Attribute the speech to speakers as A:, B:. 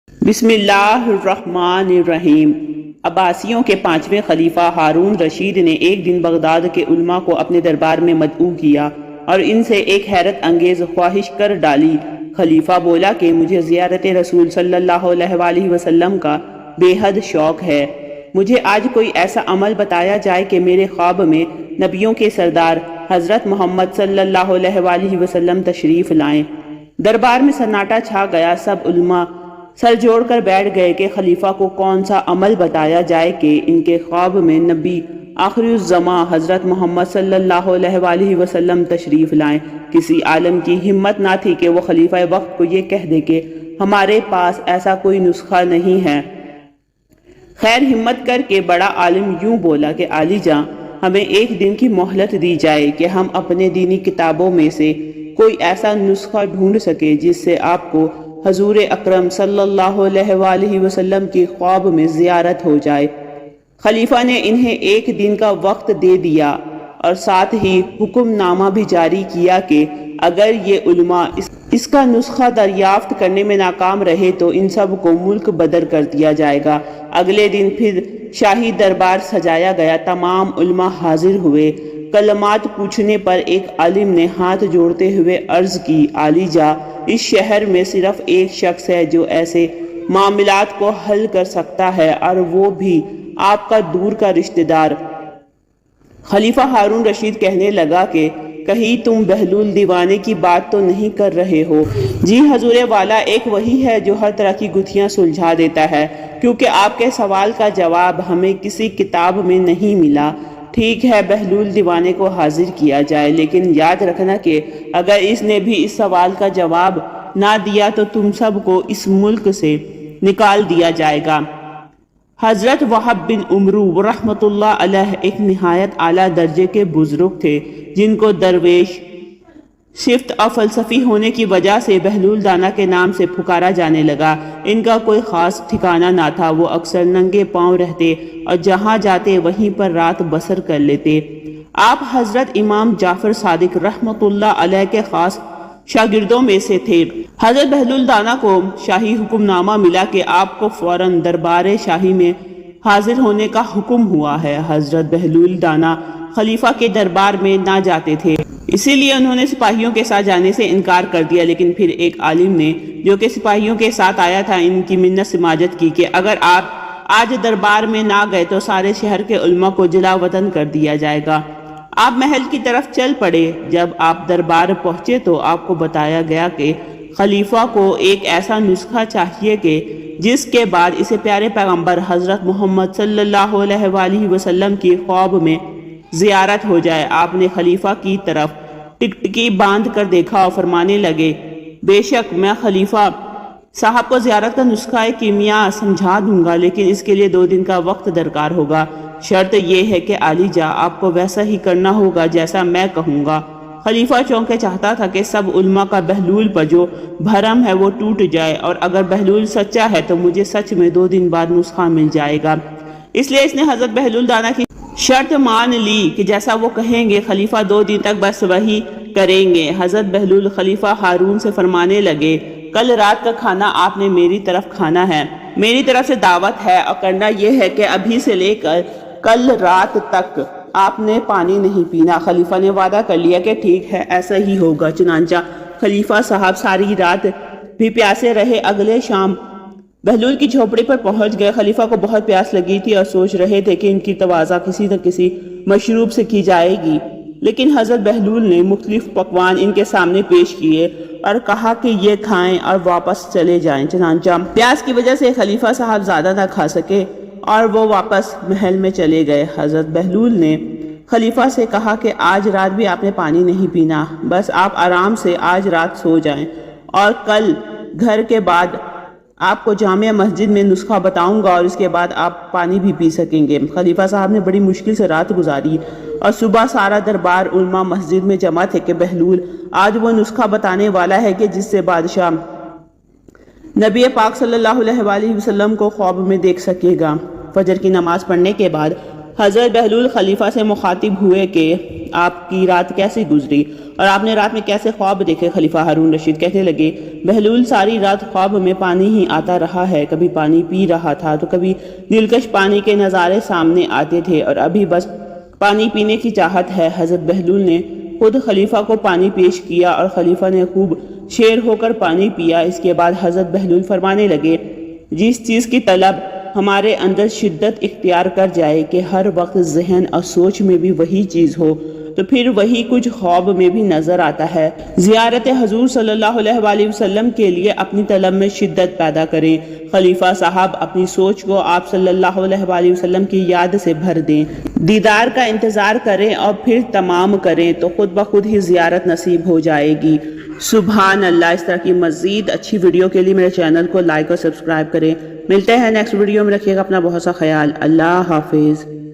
A: بسم اللہ الرحمن الرحیم۔ عباسیوں کے 5ویں خلیفہ ہارون رشید نے ایک دن بغداد کے علماء کو اپنے دربار میں مدعو کیا اور ان سے ایک حیرت انگیز خواہش کر ڈالی۔ خلیفہ بولا کہ مجھے زیارت رسول صلی اللہ علیہ وآلہ وسلم کا بے حد شوق ہے۔ مجھے آج کوئی ایسا عمل بتایا جائے کہ میرے خواب میں نبیوں کے سردار حضرت محمد صلی اللہ علیہ وآلہ وسلم تشریف لائیں۔ دربار میں سناٹا چھا گیا۔ سب علماء سر جوڑ کر بیٹھ گئے کہ خلیفہ کو کون سا عمل بتایا جائے کہ ان کے خواب میں نبی آخر الزماں حضرت محمد صلی اللہ علیہ وآلہ وسلم تشریف لائیں۔ کسی عالم کی ہمت نہ تھی کہ وہ خلیفہ وقت کو یہ کہہ دے کہ ہمارے پاس ایسا کوئی نسخہ نہیں ہے۔ خیر ہمت کر کے بڑا عالم یوں بولا کہ عالی جاں، ہمیں ایک دن کی مہلت دی جائے کہ ہم اپنے دینی کتابوں میں سے کوئی ایسا نسخہ ڈھونڈ سکے جس سے آپ کو حضور اکرم صلی اللہ علیہ وآلہ وسلم کی خواب میں زیارت ہو جائے۔ خلیفہ نے انہیں ایک دن کا وقت دے دیا اور ساتھ ہی حکم نامہ بھی جاری کیا کہ اگر یہ علماء اس کا نسخہ دریافت کرنے میں ناکام رہے تو ان سب کو ملک بدر کر دیا جائے گا۔ اگلے دن پھر شاہی دربار سجایا گیا۔ تمام علماء حاضر ہوئے۔ کلمات پوچھنے پر ایک عالم نے ہاتھ جوڑتے ہوئے عرض کی، عالی جاں، اس شہر میں صرف ایک شخص ہے جو ایسے معاملات کو حل کر سکتا ہے اور وہ بھی آپ کا دور کا رشتہ دار۔ خلیفہ ہارون رشید کہنے لگا کہ کہیں تم بہلول دیوانے کی بات تو نہیں کر رہے ہو؟ جی حضور والا، ایک وہی ہے جو ہر طرح کی گتھیاں سلجھا دیتا ہے، کیونکہ آپ کے سوال کا جواب ہمیں کسی کتاب میں نہیں ملا۔ ٹھیک ہے، بہلول دیوانے کو حاضر کیا جائے، لیکن یاد رکھنا کہ اگر اس نے بھی اس سوال کا جواب نہ دیا تو تم سب کو اس ملک سے نکال دیا جائے گا۔ حضرت وہب بن عمرو رحمۃ اللہ علیہ ایک نہایت اعلیٰ درجے کے بزرگ تھے جن کو درویش شفت اور فلسفی ہونے کی وجہ سے بہلول دانا کے نام سے پکارا جانے لگا۔ ان کا کوئی خاص ٹھکانہ نہ تھا۔ وہ اکثر ننگے پاؤں رہتے اور جہاں جاتے وہیں پر رات بسر کر لیتے۔ آپ حضرت امام جعفر صادق رحمۃ اللہ علیہ کے خاص شاگردوں میں سے تھے۔ حضرت بہلول دانا کو شاہی حکم نامہ ملا کہ آپ کو فوراً دربار شاہی میں حاضر ہونے کا حکم ہوا ہے۔ حضرت بہلول دانا خلیفہ کے دربار میں نہ جاتے تھے، اسی لیے انہوں نے سپاہیوں کے ساتھ جانے سے انکار کر دیا، لیکن پھر ایک عالم نے جو کہ سپاہیوں کے ساتھ آیا تھا ان کی منت سماجت کی کہ اگر آپ آج دربار میں نہ گئے تو سارے شہر کے علماء کو جلا وطن کر دیا جائے گا۔ آپ محل کی طرف چل پڑے۔ جب آپ دربار پہنچے تو آپ کو بتایا گیا کہ خلیفہ کو ایک ایسا نسخہ چاہیے کہ جس کے بعد اسے پیارے پیغمبر حضرت محمد صلی اللہ علیہ وآلہ وسلم کی خواب میں زیارت ہو جائے۔ آپ نے خلیفہ کی طرف ٹکٹکی باندھ کر دیکھا اور فرمانے لگے، بے شک میں خلیفہ صاحب کو زیارت کا نسخہ کیمیا سمجھا دوں گا، لیکن اس کے لیے 2 دن کا وقت درکار ہوگا۔ شرط یہ ہے کہ عالی جاں، آپ کو ویسا ہی کرنا ہوگا جیسا میں کہوں گا۔ خلیفہ چونکہ چاہتا تھا کہ سب علماء کا بہلول پر جو بھرم ہے وہ ٹوٹ جائے، اور اگر بہلول سچا ہے تو مجھے سچ میں 2 دن بعد نسخہ مل جائے گا۔ اس لیے اس نے حضرت بہلول دانا کی شرط مان لی کہ جیسا وہ کہیں گے خلیفہ 2 دن تک بس وہی کریں گے۔ حضرت بہلول خلیفہ ہارون سے فرمانے لگے، کل رات کا کھانا آپ نے میری طرف کھانا ہے، میری طرف سے دعوت ہے، اور کرنا یہ ہے کہ ابھی سے لے کر کل رات تک آپ نے پانی نہیں پینا۔ خلیفہ نے وعدہ کر لیا کہ ٹھیک ہے، ایسا ہی ہوگا۔ چنانچہ خلیفہ صاحب ساری رات بھی پیاسے رہے۔ اگلے شام بہلول کی جھوپڑی پر پہنچ گئے۔ خلیفہ کو بہت پیاس لگی تھی اور سوچ رہے تھے کہ ان کی تواضع کسی نہ کسی مشروب سے کی جائے گی، لیکن حضرت بہلول نے مختلف پکوان ان کے سامنے پیش کیے اور کہا کہ یہ کھائیں اور واپس چلے جائیں۔ چنانچہ پیاس کی وجہ سے خلیفہ صاحب زیادہ نہ کھا سکے اور وہ واپس محل میں چلے گئے۔ حضرت بہلول نے خلیفہ سے کہا کہ آج رات بھی آپ نے پانی نہیں پینا، بس آپ آرام سے آج رات سو جائیں، اور کل گھر کے بعد آپ کو جامع مسجد میں نسخہ بتاؤں گا اور اس کے بعد آپ پانی بھی پی سکیں گے۔ خلیفہ صاحب نے بڑی مشکل سے رات گزاری اور صبح سارا دربار علماء مسجد میں جمع تھے کہ بہلول آج وہ نسخہ بتانے والا ہے کہ جس سے بادشاہ نبی پاک صلی اللہ علیہ وآلہ وسلم کو خواب میں دیکھ سکے گا۔ فجر کی نماز پڑھنے کے بعد حضرت بہلول خلیفہ سے مخاطب ہوئے کہ آپ کی رات کیسے گزری اور آپ نے رات میں کیسے خواب دیکھے؟ خلیفہ ہارون رشید کہنے لگے، بہلول ساری رات خواب میں پانی ہی آتا رہا ہے، کبھی پانی پی رہا تھا تو کبھی دلکش پانی کے نظارے سامنے آتے تھے اور ابھی بس پانی پینے کی چاہت ہے۔ حضرت بہلول نے خود خلیفہ کو پانی پیش کیا اور خلیفہ نے خوب شیر ہو کر پانی پیا۔ اس کے بعد حضرت بہلول فرمانے لگے، جس چیز کی طلب ہمارے اندر شدت اختیار کر جائے کہ ہر وقت ذہن اور سوچ میں بھی وہی چیز ہو تو پھر وہی کچھ خواب میں بھی نظر آتا ہے۔ زیارت حضور صلی اللہ علیہ وآلہ وسلم کے لیے اپنی طلب میں شدت پیدا کریں۔ خلیفہ صاحب اپنی سوچ کو آپ صلی اللہ علیہ وآلہ وسلم کی یاد سے بھر دیں، دیدار کا انتظار کریں اور پھر تمام کریں تو خود بخود ہی زیارت نصیب ہو جائے گی۔ سبحان اللہ۔ اس طرح کی مزید اچھی ویڈیو کے لیے میرے چینل کو لائک اور سبسکرائب کریں۔ ملتے ہیں نیکسٹ ویڈیو میں، رکھیے گا اپنا بہت سا خیال۔ اللہ حافظ۔